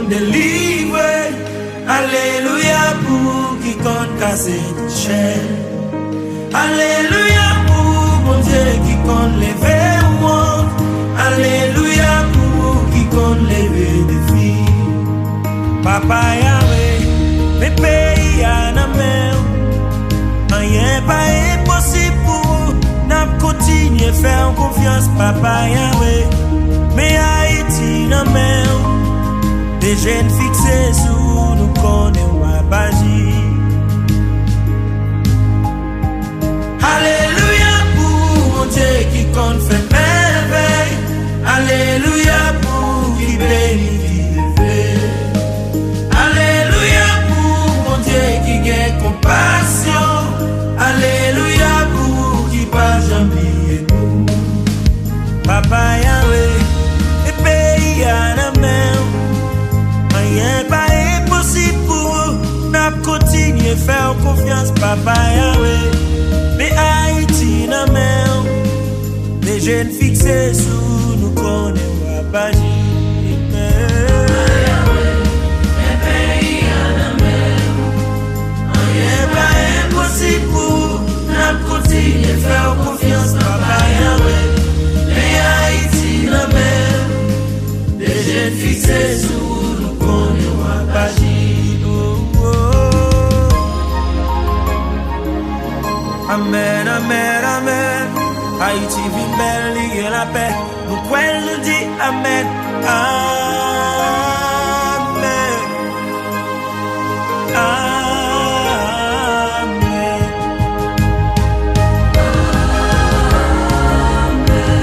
nous délivrer. Alléluia pour qui compte casser de chaîne. Alléluia pour mon Dieu qui compte lever au monde. Alléluia pour qui compte lever des filles. Papa Yahweh, mes pays à la mer. Rien pas impossible pour n'a continuer faire confiance. Papa Yahweh, mais Haïti la mer. Des jeunes fixés sous nous connaissons ma bagie. Alléluia pour mon Dieu qui compte fait merveille. Alléluia pour qui bénit qui fait. Alléluia pour mon Dieu qui gagne compassion. Alléluia pour qui pas jamais nous. Papa Yahweh, les pays à la mer. Rien pas impossible pour n'a continuer faire confiance. Papa Yahweh, mais Haïti la mer. Les jeunes fixés sous nous connaissent pas bagie. Impossible pour nous continuer faire confiance. Papa Yahweh, mais Haïti la mer. Les jeunes fixés sous nous connaissent pas bagie. Amen, amen, amen. Haïti vit belle, il y a la paix. Nous pouvons nous dire amen. Amen. Amen.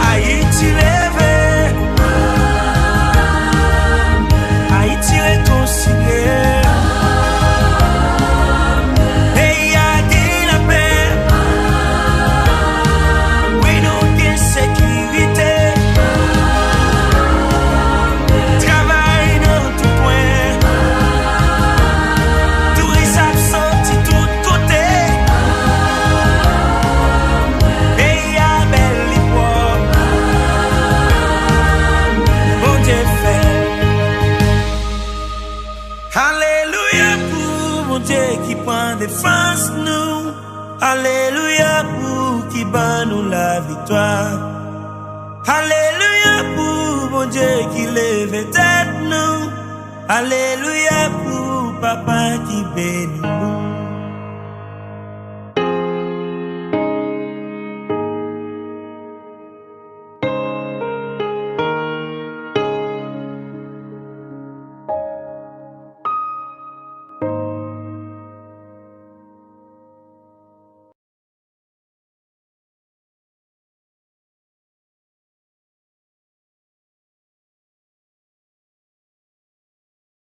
Haïti levé. Haïti réconcilié. Défense nous, alléluia pour qui bat nous la victoire. Alléluia pour mon Dieu qui lève tête nous. Alléluia pour papa qui bénit nous.